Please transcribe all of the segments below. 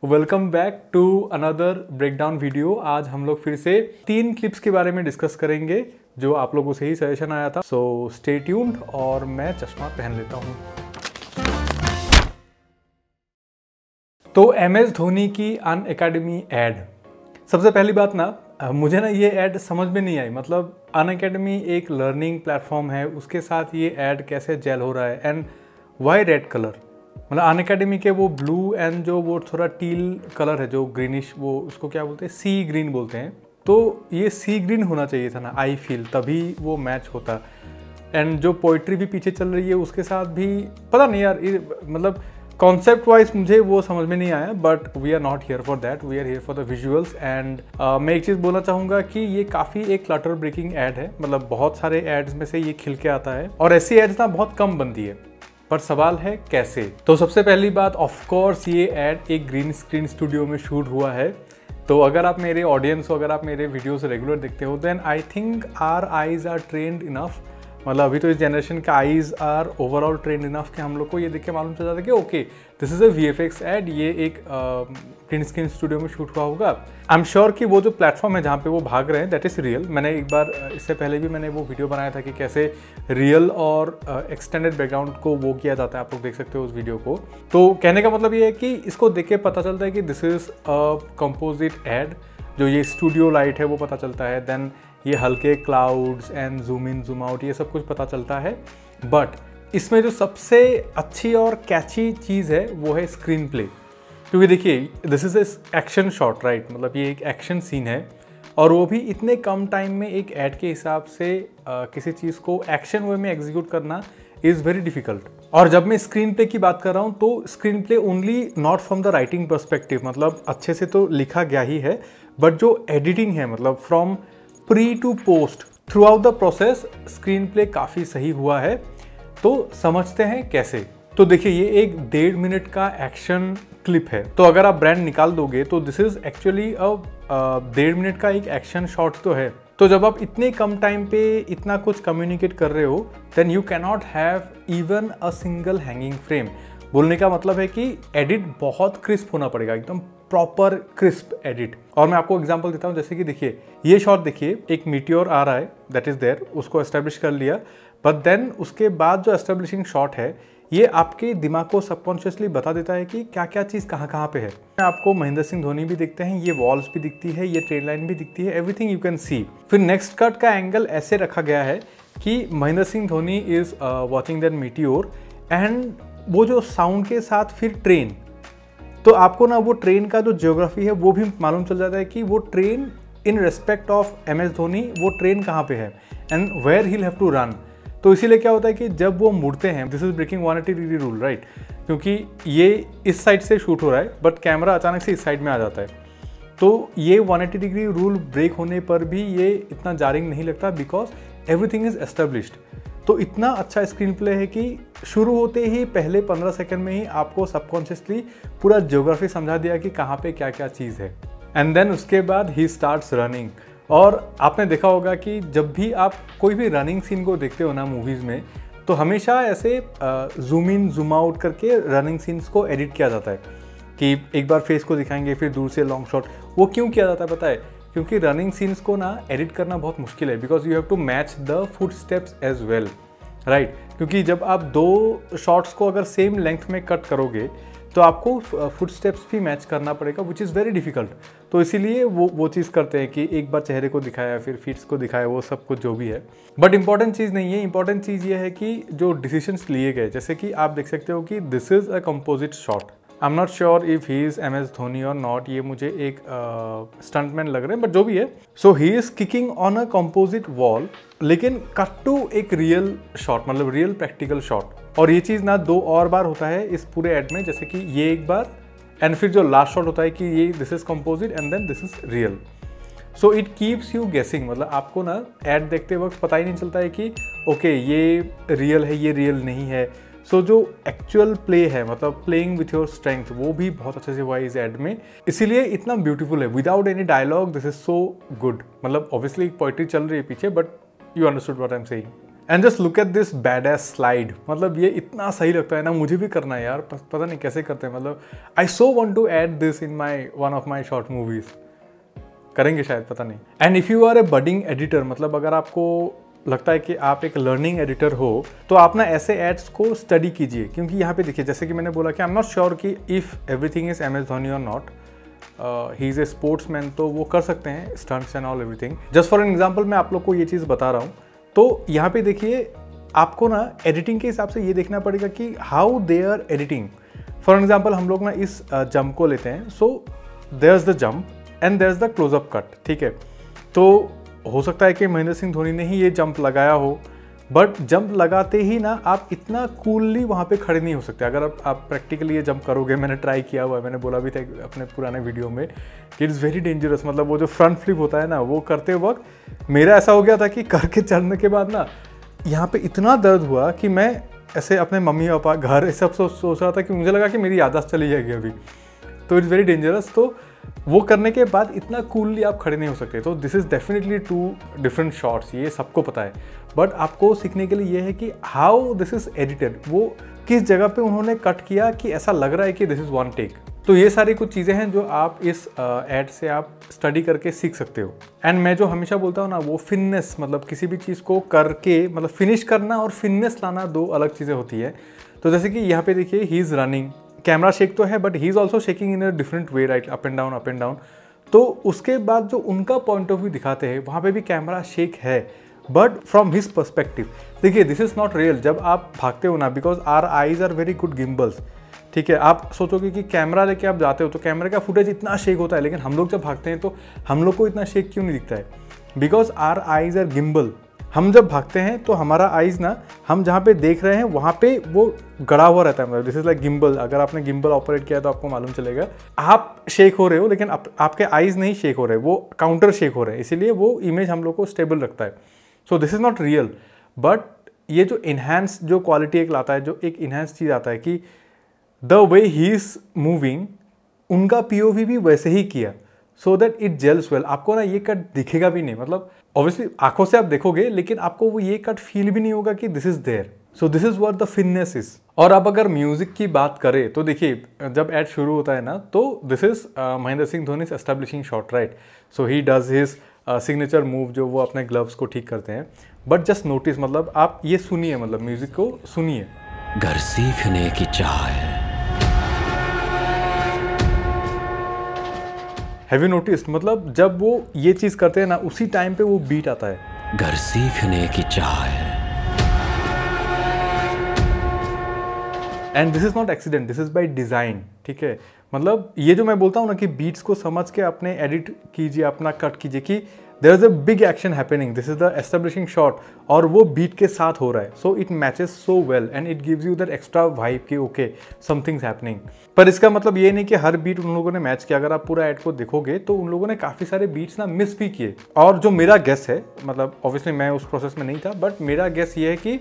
Welcome back to another breakdown video. आज हम लोग फिर से 3 क्लिप्स के बारे में डिस्कस करेंगे जो आप लोगों से ही सजेशन आया था। सो स्टे ट्यून्ड और मैं चश्मा पहन लेता हूँ। तो MS धोनी की अनअकैडमी एड। सबसे पहली बात ना, मुझे ना ये ऐड समझ में नहीं आई। मतलब अनअकैडमी एक लर्निंग प्लेटफॉर्म है, उसके साथ ये ऐड कैसे जेल हो रहा है एंड वाई रेड कलर। मतलब अनअकैडमी के वो ब्लू एंड जो वो थोड़ा टील कलर है जो ग्रीनिश, वो उसको क्या बोलते हैं, सी ग्रीन बोलते हैं। तो ये सी ग्रीन होना चाहिए था ना, आई फील, तभी वो मैच होता। एंड जो पोइट्री भी पीछे चल रही है उसके साथ भी पता नहीं यार, मतलब कॉन्सेप्ट वाइज मुझे वो समझ में नहीं आया। But we are not here for that, we are here for the visuals. And मैं एक चीज़ बोलना चाहूँगा कि ये काफ़ी एक क्लटर ब्रेकिंग एड है। मतलब बहुत सारे एड्स में से ये खिल के आता है और ऐसी एड्स ना बहुत कम बनती है, पर सवाल है कैसे। तो सबसे पहली बात, ऑफ कोर्स ये एड एक ग्रीन स्क्रीन स्टूडियो में शूट हुआ है। तो अगर आप मेरे ऑडियंस हो, अगर आप मेरे वीडियोस रेगुलर देखते हो, then I think our eyes are trained enough. मतलब अभी तो इस जनरेशन का eyes are overall trained enough कि हम लोग को ये देख के मालूम चल जाता है कि okay this is a VFX ad, ये एक ग्रीन स्क्रीन स्टूडियो में शूट हुआ होगा। आई एम श्योर कि वो जो प्लेटफॉर्म है जहाँ पे वो भाग रहे हैं दैट इज़ रियल। मैंने एक बार इससे पहले भी मैंने वो वीडियो बनाया था कि कैसे रियल और एक्सटेंडेड बैकग्राउंड को वो किया जाता है। आप लोग देख सकते हो उस वीडियो को। तो कहने का मतलब ये है कि इसको देख के पता चलता है कि this is a composite ad. जो ये स्टूडियो लाइट है वो पता चलता है, देन ये हल्के clouds and zoom in zoom out ये सब कुछ पता चलता है। बट इसमें जो सबसे अच्छी और कैची चीज़ है वो है स्क्रीन प्ले। क्योंकि देखिए this is action shot, right. मतलब ये एक एक्शन सीन है और वो भी इतने कम टाइम में एक ऐड के हिसाब से किसी चीज़ को एक्शन वे में एग्जीक्यूट करना इज़ वेरी डिफिकल्ट। और जब मैं स्क्रीन प्ले की बात कर रहा हूँ तो screen play only not from the writing perspective, मतलब अच्छे से तो लिखा गया ही है, बट जो एडिटिंग है, मतलब from pre to post throughout the process screenplay काफ़ी सही हुआ है। तो समझते हैं कैसे। तो देखिए ये एक 1.5 मिनट का एक्शन क्लिप है। तो अगर आप ब्रांड निकाल दोगे तो दिस इज एक्चुअली 1.5 मिनट का एक एक्शन शॉट तो है। तो जब आप इतने कम टाइम पे इतना कुछ कम्युनिकेट कर रहे हो then you cannot have even a single hanging frame. बोलने का मतलब है कि एडिट बहुत क्रिस्प होना पड़ेगा, एकदम प्रॉपर क्रिस्प एडिट। और मैं आपको एग्जांपल देता हूँ, जैसे कि देखिए ये शॉट देखिए, एक मीटियोर आ रहा है दैट इज देयर, उसको एस्टेब्लिश कर लिया। बट देन उसके बाद जो एस्टेब्लिशिंग शॉट है ये आपके दिमाग को सबकॉन्शियसली बता देता है कि क्या क्या चीज़ कहाँ कहाँ पे है। आपको महेंद्र सिंह धोनी भी दिखते हैं, ये वॉल्स भी दिखती है, ये ट्रेन लाइन भी दिखती है, एवरीथिंग यू कैन सी। फिर नेक्स्ट कट का एंगल ऐसे रखा गया है कि Mahendra Singh Dhoni is watching that meteor and वो जो साउंड के साथ फिर ट्रेन। तो आपको ना वो ट्रेन का जो ज्योग्राफी है वो भी मालूम चल जाता है कि वो train in respect of MS Dhoni वो ट्रेन कहाँ पे है and where he have to run. तो इसीलिए क्या होता है कि जब वो मुड़ते हैं, this is breaking 180 degree rule, right. क्योंकि ये इस साइड से शूट हो रहा है बट कैमरा अचानक से इस साइड में आ जाता है। तो ये 180 डिग्री रूल ब्रेक होने पर भी ये इतना जारिंग नहीं लगता बिकॉज एवरीथिंग इज एस्टेब्लिश्ड। तो इतना अच्छा स्क्रीन प्ले है कि शुरू होते ही पहले 15 सेकंड में ही आपको सबकॉन्शियसली पूरा ज्योग्राफी समझा दिया कि कहाँ पे क्या क्या चीज़ है। एंड देन उसके बाद ही स्टार्ट्स रनिंग। और आपने देखा होगा कि जब भी आप कोई भी रनिंग सीन को देखते हो ना मूवीज़ में, तो हमेशा ऐसे जूम इन जूम आउट करके रनिंग सीन्स को एडिट किया जाता है कि एक बार फेस को दिखाएंगे फिर दूर से लॉन्ग शॉट। वो क्यों किया जाता है पता है? क्योंकि रनिंग सीन्स को ना एडिट करना बहुत मुश्किल है because you have to match the footsteps as well, right. क्योंकि जब आप 2 शॉट्स को अगर सेम लेंथ में कट करोगे तो आपको फुट स्टेप्स भी मैच करना पड़ेगा विच इज़ वेरी डिफिकल्ट। तो इसीलिए वो चीज़ करते हैं कि एक बार चेहरे को दिखाया फिर फीट्स को दिखाया, वो सब कुछ जो भी है। बट इंपॉर्टेंट चीज़ नहीं है, इंपॉर्टेंट चीज़ ये है कि जो डिसीजंस लिए गए, जैसे कि आप देख सकते हो कि this is a composite shot. I am not sure if he is MS Dhoni और नॉट, ये मुझे एक स्टंटमैन लग रहे हैं, बट जो भी है। So he is kicking on a composite wall, लेकिन कट टू एक रियल शॉट, मतलब रियल प्रैक्टिकल शॉट। और ये चीज़ ना 2 और बार होता है इस पूरे एड में, जैसे कि ये एक बार एंड फिर जो लास्ट शॉट होता है कि ये this is composite and then this is real. So it keeps you guessing. मतलब आपको ना एड देखते वक्त पता ही नहीं चलता है कि ओके ये रियल है ये रियल नहीं है। सो जो एक्चुअल प्ले है, मतलब प्लेइंग विथ योर स्ट्रेंथ, वो भी बहुत अच्छे से हुआ है इस एड में। इसीलिए इतना ब्यूटीफुल है, without any dialogue this is so good. मतलब ऑब्वियसली पोइट्री चल रही है पीछे but you understood what I am saying. And just look at this badass slide, मतलब ये इतना सही लगता है ना, मुझे भी करना है यार, पता नहीं कैसे करते हैं, मतलब I so want to add this in my one of my short movies, करेंगे शायद, पता नहीं। And if you are a budding editor, मतलब अगर आपको लगता है कि आप एक लर्निंग एडिटर हो, तो आप ना ऐसे एड्स को स्टडी कीजिए, क्योंकि यहाँ पे देखिए, जैसे कि मैंने बोला कि आई एम नॉट श्योर कि if everything is M S Dhoni और not, he is a sportsman, तो वो कर सकते हैं stunts and all everything. Just for an example मैं आप लोग को ये चीज़ बता रहा हूँ। तो यहाँ पे देखिए, आपको ना एडिटिंग के हिसाब से ये देखना पड़ेगा कि how they are editing. For example हम लोग ना इस जंप को लेते हैं, so there is the jump and there is the closeup cut, ठीक है। तो हो सकता है कि महेंद्र सिंह धोनी ने ही ये जंप लगाया हो, बट जंप लगाते ही ना आप इतना कूलली वहाँ पे खड़े नहीं हो सकते। अगर आप प्रैक्टिकली ये जंप करोगे, मैंने ट्राई किया हुआ है, मैंने बोला भी था अपने पुराने वीडियो में कि इट इज़ वेरी डेंजरस। मतलब वो जो फ्रंट फ्लिप होता है ना, वो करते वक्त मेरा ऐसा हो गया था कि करके चढ़ने के बाद ना यहाँ पे इतना दर्द हुआ कि मैं ऐसे अपने मम्मी पापा घर सब सोच रहा था कि मुझे लगा कि मेरी याददाश्त चली जाएगी अभी। तो इट्स वेरी डेंजरस। तो वो करने के बाद इतना कूलली आप खड़े नहीं हो सकते। तो this is definitely two different shots, ये सबको पता है। बट आपको सीखने के लिए ये है कि हाउ दिस इज़ एडिटेड, वो किस जगह पे उन्होंने कट किया कि ऐसा लग रहा है कि दिस इज़ वन टेक। तो ये सारी कुछ चीज़ें हैं जो आप इस एड से आप स्टडी करके सीख सकते हो। एंड मैं जो हमेशा बोलता हूँ ना, वो फिननेस, मतलब किसी भी चीज़ को करके मतलब फिनिश करना और फिननेस लाना दो अलग चीज़ें होती है। तो जैसे कि यहाँ पे देखिए, he is running, camera shake तो है but he is also shaking in a different way, right, up and down up and down. तो उसके बाद जो उनका पॉइंट ऑफ व्यू दिखाते हैं, वहाँ पे भी कैमरा शेक है, बट फ्रॉम हिज पर्सपेक्टिव। देखिए, दिस इज़ नॉट रियल। जब आप भागते हो ना, because our eyes are very good gimbals, ठीक है। आप सोचोगे कि कैमरा लेके आप जाते हो तो कैमरे का फुटेज इतना शेक होता है, लेकिन हम लोग जब भागते हैं तो हम लोग को इतना शेक क्यों नहीं दिखता है? Because our eyes are gimbal. हम जब भागते हैं तो हमारा आइज़ ना, हम जहाँ पे देख रहे हैं वहाँ पे वो गड़ा हुआ रहता है। मतलब दिस इज़ लाइक गिम्बल। अगर आपने गिम्बल ऑपरेट किया है तो आपको मालूम चलेगा। आप शेक हो रहे हो, लेकिन आपके आइज़ नहीं शेक हो रहे, वो काउंटर शेक हो रहे हैं, इसीलिए वो इमेज हम लोग को स्टेबल रखता है। So this is not real. But ये जो इन्हांस जो क्वालिटी एक लाता है, जो एक इन्हांस चीज़ आता है कि the way he is moving, उनका पीओवी भी वैसे ही किया, so that it gels well. आपको ना ये कट दिखेगा भी नहीं, मतलब ऑब्वियसली आंखों से आप देखोगे, लेकिन आपको वो ये कट फील भी नहीं होगा कि this is there. So this is what the finesse is. और अब अगर म्यूजिक की बात करें तो देखिए, जब एड शुरू होता है ना, तो this is Mahendra Singh Dhoni establishing shot, right. So he does his signature move, जो वो अपने ग्लव्स को ठीक करते हैं। बट जस्ट नोटिस, मतलब आप ये सुनिए, मतलब म्यूजिक को सुनिए। घर सीखने की चाह है। हैव यू नोटिस्ड, मतलब जब वो ये चीज़ करते हैं ना, उसी टाइम पे वो बीट आता है। घर सीखने की चाह है। And this is not accident, this is by design, ठीक है। मतलब ये जो मैं बोलता हूँ ना कि बीट्स को समझ के अपने एडिट कीजिए, अपना कट कीजिए कि there is a big action happening, this is the establishing shot, और वो बीट के साथ हो रहा है। So it matches so well and it gives you that extra vibe कि ओके समथिंग्स हैपनिंग। पर इसका मतलब ये नहीं कि हर बीट उन लोगों ने मैच किया। अगर आप पूरा एड को देखोगे तो उन लोगों ने काफ़ी सारे बीट्स ना मिस भी किए। और जो मेरा गेस है, मतलब ऑब्वियसली मैं उस प्रोसेस में नहीं था, बट मेरा गेस ये है कि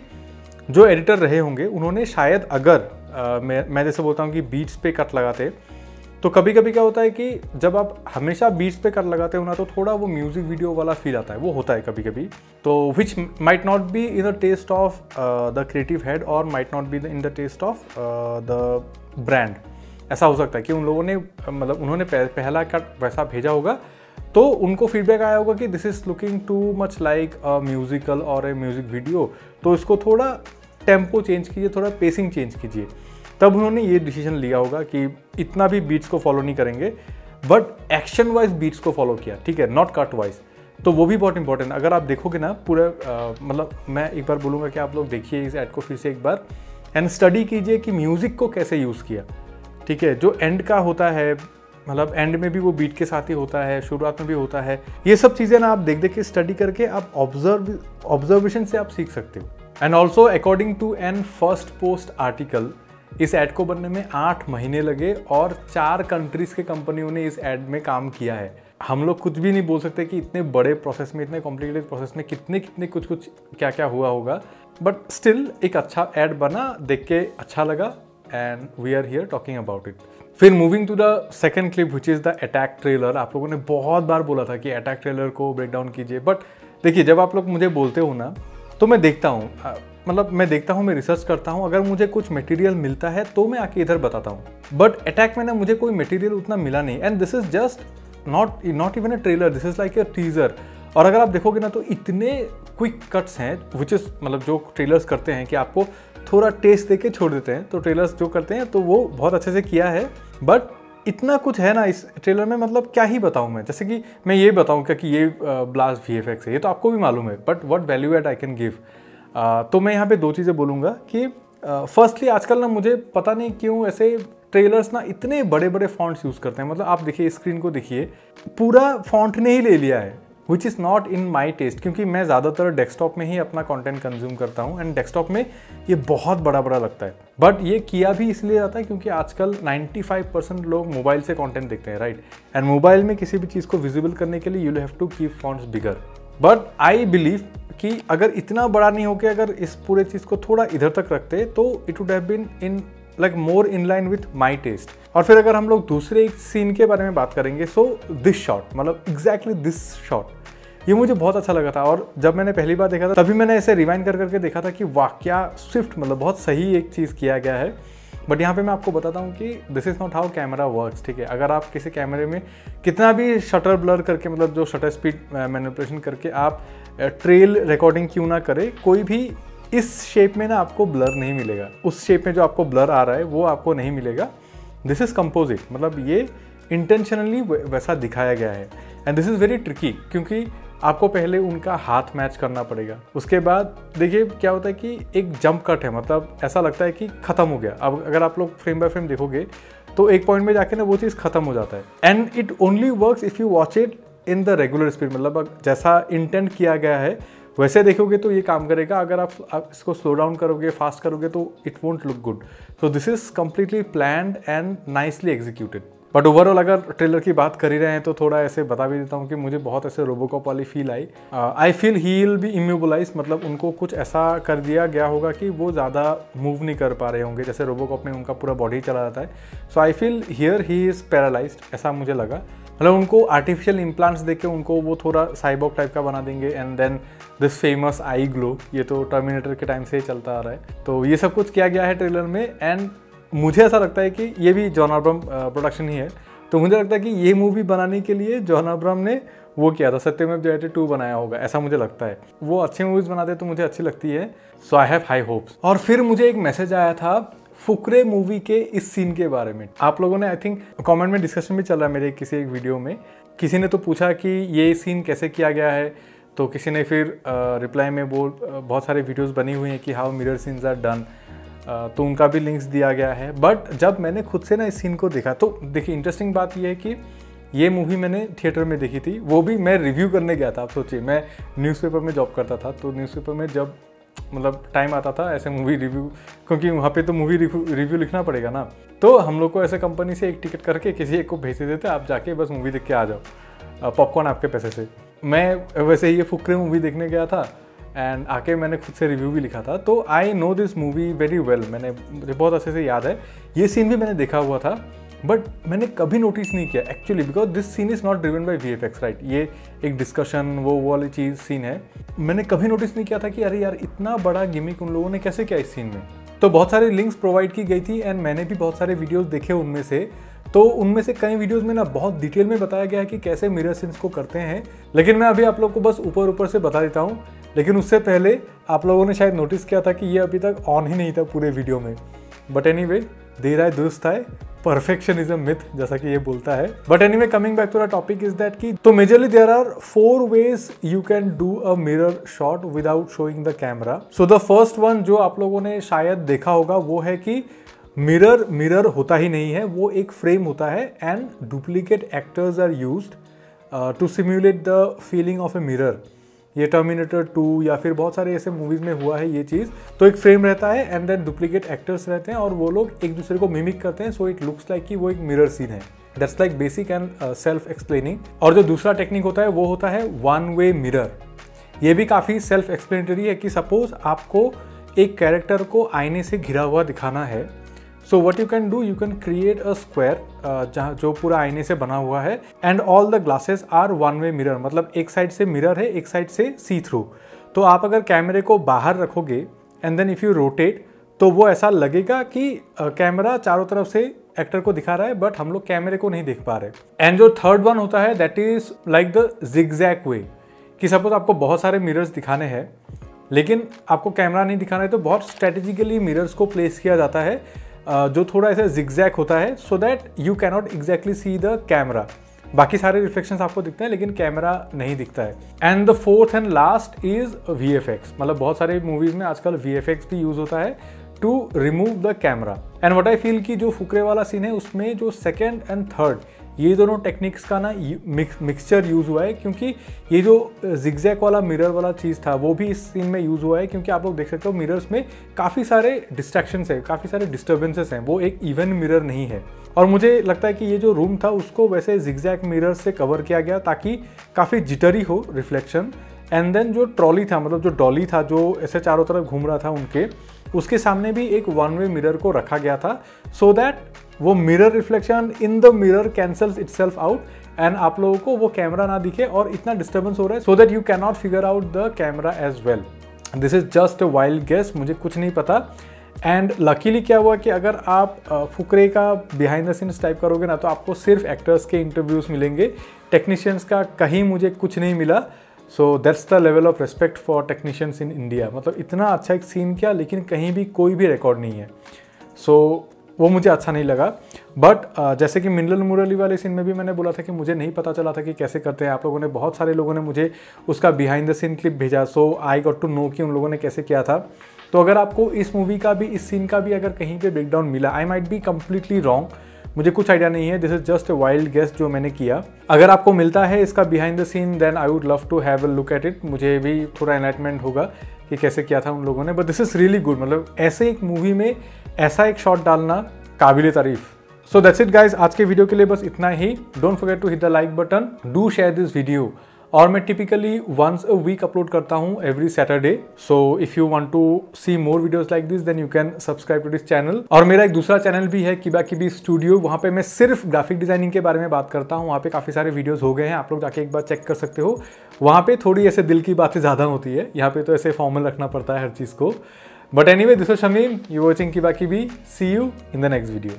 जो एडिटर रहे होंगे, उन्होंने शायद अगर मैं जैसे बोलता हूँ कि बीट्स पे कट लगाते, तो कभी कभी क्या होता है कि जब आप हमेशा बीट्स पे कट लगाते हो ना, तो थोड़ा वो म्यूजिक वीडियो वाला फील आता है, वो होता है कभी कभी। तो which might not be in the taste of the creative head और might not be in the taste of the brand. ऐसा हो सकता है कि उन लोगों ने मतलब उन्होंने पहला कट वैसा भेजा होगा, तो उनको फीडबैक आया होगा कि this is looking too much like a musical और ए म्यूजिक वीडियो, तो इसको थोड़ा टेम्पो चेंज कीजिए, थोड़ा पेसिंग चेंज कीजिए। तब उन्होंने ये डिसीजन लिया होगा कि इतना भी बीट्स को फॉलो नहीं करेंगे, बट एक्शन वाइज बीट्स को फॉलो किया, ठीक है, नॉट कट वाइज। तो वो भी बहुत इंपॉर्टेंट। अगर आप देखोगे ना पूरा मतलब मैं एक बार बोलूँगा कि आप लोग देखिए इस एड को फिर से एक बार एंड स्टडी कीजिए कि म्यूज़िक को कैसे यूज़ किया, ठीक है। जो एंड का होता है, मतलब एंड में भी वो बीट के साथ ही होता है, शुरुआत में भी होता है। ये सब चीज़ें ना आप देख देख के स्टडी करके आप ऑब्जर्वेशन से आप सीख सकते हो। And also according to an first post article, इस ऐड को बनने में 8 महीने लगे और 4 कंट्रीज़ के कंपनियों ने इस ऐड में काम किया है। हम लोग कुछ भी नहीं बोल सकते कि इतने बड़े प्रोसेस में, इतने कॉम्प्लिकेटेड प्रोसेस में कितने कुछ क्या क्या हुआ होगा, बट स्टिल एक अच्छा ऐड बना, देख के अच्छा लगा and we are here talking about it. फिर moving to the second clip which is the Attack trailer. आप लोगों ने बहुत बार बोला था कि अटैक ट्रेलर को ब्रेक डाउन कीजिए, बट देखिए जब आप लोग मुझे बोलते हो ना, तो मैं देखता हूँ, मैं रिसर्च करता हूँ, अगर मुझे कुछ मटेरियल मिलता है तो मैं आके इधर बताता हूँ। बट अटैक में ना मुझे कोई मटेरियल उतना मिला नहीं, and this is just not even a trailer, this is like a teaser. और अगर आप देखोगे ना तो इतने क्विक कट्स हैं, विच इज मतलब जो ट्रेलर्स करते हैं कि आपको थोड़ा टेस्ट देके छोड़ देते हैं, तो ट्रेलर्स जो करते हैं तो वो बहुत अच्छे से किया है। बट इतना कुछ है ना इस ट्रेलर में, मतलब क्या ही बताऊं मैं। जैसे कि मैं ये बताऊं क्या कि ये ब्लास्ट VFX है, ये तो आपको भी मालूम है, but what value add I can give. तो मैं यहाँ पे दो चीज़ें बोलूँगा कि फर्स्टली आजकल ना मुझे पता नहीं क्यों ऐसे ट्रेलर्स ना इतने बड़े बड़े फॉन्ट्स यूज़ करते हैं। मतलब आप देखिए स्क्रीन को देखिए, पूरा फॉन्ट ने ही ले लिया है, which is not in my taste, क्योंकि मैं ज़्यादातर डेस्कटॉप में ही अपना कंटेंट कंज्यूम करता हूँ, एंड डेस्कटॉप में ये बहुत बड़ा बड़ा लगता है। बट ये किया भी इसलिए जाता है क्योंकि आजकल 95% लोग मोबाइल से कंटेंट देखते हैं, राइट। एंड मोबाइल में किसी भी चीज़ को विजिबल करने के लिए you have to keep fonts bigger. But I believe कि अगर इतना बड़ा नहीं होके अगर इस पूरे चीज़ को थोड़ा इधर तक रखते तो it would have been in like more in line with my taste. और फिर अगर हम लोग दूसरे एक सीन के बारे में बात करेंगे, सो दिस शॉट, मतलब एग्जैक्टली दिस शॉट, ये मुझे बहुत अच्छा लगा था। और जब मैंने पहली बार देखा था तभी मैंने ऐसे रिवाइंड कर करके देखा था कि वाह क्या स्विफ्ट, मतलब बहुत सही एक चीज़ किया गया है। बट यहाँ पे मैं आपको बताता हूँ कि this is not how camera works, ठीक है। अगर आप किसी कैमरे में कितना भी शटर ब्लर करके, मतलब जो शटर स्पीड मैनिपुलेशन करके आप ट्रेल रिकॉर्डिंग क्यों ना करे, कोई भी इस शेप में ना आपको ब्लर नहीं मिलेगा। उस शेप में जो आपको ब्लर आ रहा है वो आपको नहीं मिलेगा। दिस इज़ कंपोजिट, मतलब ये इंटेंशनली वैसा दिखाया गया है। And this is very tricky, क्योंकि आपको पहले उनका हाथ मैच करना पड़ेगा। उसके बाद देखिए क्या होता है कि एक जंप कट है, मतलब ऐसा लगता है कि ख़त्म हो गया। अब अगर आप लोग फ्रेम बाय फ्रेम देखोगे तो एक पॉइंट में जाके ना वो चीज़ ख़त्म हो जाता है। And it only works if you watch it in the regular speed, मतलब जैसा इंटेंट किया गया है वैसे देखोगे तो ये काम करेगा। अगर आप इसको स्लो डाउन करोगे, फास्ट करोगे तो it won't look good. So this is completely planned and nicely executed. But overall अगर ट्रेलर की बात कर ही रहे हैं तो थोड़ा ऐसे बता भी देता हूँ कि मुझे बहुत ऐसे रोबोकॉप वाली फील आई। I feel he will be immobilise, मतलब उनको कुछ ऐसा कर दिया गया होगा कि वो ज़्यादा मूव नहीं कर पा रहे होंगे, जैसे रोबोकॉप में उनका पूरा बॉडी चला जाता है। So I feel here he is paralysed, ऐसा मुझे लगा। मतलब उनको आर्टिफिशियल इम्प्लांट्स देके उनको वो थोड़ा साइबॉर्ग टाइप का बना देंगे। And then this famous eye glow, ये तो टर्मिनेटर के टाइम से ही चलता आ रहा है। तो ये सब कुछ किया गया है ट्रेलर में। एंड मुझे ऐसा लगता है कि ये भी जॉन अब्राहम प्रोडक्शन ही है, तो मुझे लगता है कि ये मूवी बनाने के लिए जॉन अब्राहम ने वो किया था, सत्यमेव जयते 2 बनाया होगा, ऐसा मुझे लगता है। वो अच्छी मूवीज़ बनाते तो मुझे अच्छी लगती है। So I have high hopes. और फिर मुझे एक मैसेज आया था फुकरे मूवी के इस सीन के बारे में। आप लोगों ने आई थिंक कमेंट में डिस्कशन भी चल रहा है मेरे किसी एक वीडियो में, किसी ने तो पूछा कि ये सीन कैसे किया गया है, तो किसी ने फिर रिप्लाई में बहुत सारे वीडियोज़ बनी हुई हैं कि how mirror scenes are done, तो उनका भी लिंक्स दिया गया है। बट जब मैंने खुद से ना इस सीन को देखा तो देखिए इंटरेस्टिंग बात यह है कि ये मूवी मैंने थिएटर में देखी थी, वो भी मैं रिव्यू करने गया था। आप सोचिए मैं न्यूज़पेपर में जॉब करता था, तो न्यूज़पेपर में जब मतलब टाइम आता था ऐसे मूवी रिव्यू, क्योंकि वहाँ पे तो मूवी रिव्यू लिखना पड़ेगा ना, तो हम लोग को ऐसे कंपनी से एक टिकट करके किसी एक को भेज देते, आप जाके बस मूवी देख के आ जाओ, पॉपकॉर्न आपके पैसे से। मैं वैसे ही ये फुकरे मूवी देखने गया था एंड आके मैंने खुद से रिव्यू भी लिखा था। तो I know this movie very well, मुझे बहुत अच्छे से याद है। ये सीन भी मैंने देखा हुआ था, बट मैंने कभी नोटिस नहीं किया actually, because this scene is not driven by VFX, right. ये एक डिस्कशन वो वाली चीज़ सीन है, मैंने कभी नोटिस नहीं किया था कि अरे यार इतना बड़ा गिमिक उन लोगों ने कैसे किया इस सीन में। तो बहुत सारी लिंक्स प्रोवाइड की गई थी एंड मैंने भी बहुत सारे वीडियोज़ देखे उनमें से, तो उनमें से कई वीडियोज़ में ना बहुत डिटेल में बताया गया है कि कैसे मिरर सीन्स को करते हैं। लेकिन मैं अभी आप लोग को बस ऊपर से बता देता हूँ। लेकिन उससे पहले आप लोगों ने शायद नोटिस किया था कि ये अभी तक ऑन ही नहीं था पूरे वीडियो में। बट एनीवे, देर आए दुरुस्त आए, परफेक्शन इज अ मिथ, जैसा कि ये बोलता है। But anyway, coming back to the topic is that कि तो majorly there are 4 ways you can do a mirror shot without showing the camera. So the first one जो आप लोगों ने शायद देखा होगा वो है कि मिरर होता ही नहीं है, वो एक फ्रेम होता है and duplicate actors are used to simulate the feeling of a mirror. ये टर्मिनेटर 2 या फिर बहुत सारे ऐसे मूवीज़ में हुआ है ये चीज़। तो एक फ्रेम रहता है एंड देन डुप्लीकेट एक्टर्स रहते हैं और वो लोग एक दूसरे को मिमिक करते हैं, सो इट लुक्स लाइक कि वो एक मिरर सीन है। That's like basic and self explaining. और जो दूसरा टेक्निक होता है वो होता है 1 way मिरर। ये भी काफ़ी सेल्फ एक्सप्लेनेटरी है कि सपोज आपको एक कैरेक्टर को आईने से घिरा हुआ दिखाना है, so what you can do, you can create a square जहाँ जो पूरा आईने से बना हुआ है and all the glasses are 1 way mirror, मतलब एक साइड से मिरर है, एक साइड से सी थ्रू। तो आप अगर कैमरे को बाहर रखोगे and then if you rotate तो वो ऐसा लगेगा कि कैमरा चारों तरफ से एक्टर को दिखा रहा है बट हम लोग कैमरे को नहीं देख पा रहे। एंड जो थर्ड वन होता है that is like the zigzag way, कि सपोज आपको बहुत सारे मिरर्स दिखाने हैं लेकिन आपको कैमरा नहीं दिखाना है तो बहुत स्ट्रेटेजिकली मिरर्स को प्लेस किया जाता है जो थोड़ा ऐसा जिगजैग होता है so that you cannot exactly see the camera. बाकी सारे रिफ्लेक्शंस आपको दिखते हैं लेकिन कैमरा नहीं दिखता है। And the fourth and last is VFX, मतलब बहुत सारे मूवीज में आजकल VFX भी यूज होता है to remove the camera. And what I feel कि जो फुकरे वाला सीन है उसमें जो सेकेंड एंड थर्ड ये दोनों टेक्निक्स का ना मिक्सचर यूज हुआ है, क्योंकि ये जो जिगजैग वाला मिरर वाला चीज़ था वो भी इस सीन में यूज हुआ है, क्योंकि आप लोग देख सकते हो मिरर्स में काफ़ी सारे डिस्ट्रैक्शंस है, काफ़ी सारे डिस्टर्बेंसेस हैं, वो एक इवन मिरर नहीं है। और मुझे लगता है कि ये जो रूम था उसको वैसे जिगजैग मिरर से कवर किया गया ताकि काफ़ी जिटरी हो रिफ्लेक्शन। एंड देन जो ट्रॉली था, मतलब जो डॉली था जो ऐसे चारों तरफ घूम रहा था उनके, उसके सामने भी एक वन वे मिरर को रखा गया था सो दैट वो mirror reflection in the mirror cancels itself out and आप लोगों को वो कैमरा ना दिखे और इतना डिस्टर्बेंस हो रहा है so that you can not figure out the camera as well. This is just a wild guess, मुझे कुछ नहीं पता। एंड लकीली क्या हुआ कि अगर आप फुकरे का बिहाइंड द सीन्स टाइप करोगे ना तो आपको सिर्फ एक्टर्स के इंटरव्यूज़ मिलेंगे, टेक्नीशियंस का कहीं मुझे कुछ नहीं मिला। So that's the level of respect for technicians in India. मतलब इतना अच्छा एक सीन किया लेकिन कहीं भी कोई भी रिकॉर्ड नहीं है, सो वो मुझे अच्छा नहीं लगा। बट जैसे कि मिनरल मुरली वाले सीन में भी मैंने बोला था कि मुझे नहीं पता चला था कि कैसे करते हैं। आप लोगों ने, बहुत सारे लोगों ने मुझे उसका बिहाइंड द सीन क्लिप भेजा, सो आई गॉट टू नो कि उन लोगों ने कैसे किया था। तो अगर आपको इस मूवी का भी, इस सीन का भी अगर कहीं पे ब्रेकडाउन मिला, I might be completely wrong, मुझे कुछ आइडिया नहीं है, this is just a wild guess जो मैंने किया। अगर आपको मिलता है इसका behind the scene then I would love to have a look at it, मुझे भी थोड़ा एनलाइटमेंट होगा कि कैसे किया था उन लोगों ने। But this is really good, मतलब ऐसे एक मूवी में ऐसा एक शॉट डालना काबिल तारीफ। सो दैट्स इट गाइज, आज के वीडियो के लिए बस इतना ही। Don't forget to hit the like button, do share this video. और मैं typically once a week upload करता हूँ every Saturday, so if you want to see more videos like this then you can subscribe to this channel. और मेरा एक दूसरा channel भी है, किबा किबी स्टूडियो, वहाँ पे मैं सिर्फ ग्राफिक डिजाइनिंग के बारे में बात करता हूँ। वहाँ पे काफ़ी सारे वीडियोस हो गए हैं, आप लोग जाके एक बार चेक कर सकते हो। वहाँ पे थोड़ी ऐसे दिल की बातें ज़्यादा होती है, यहाँ पे तो ऐसे फॉर्मल रखना पड़ता है हर चीज़ को। But anyway, this is Shamim, you watching किबा किबी, see you in the next video.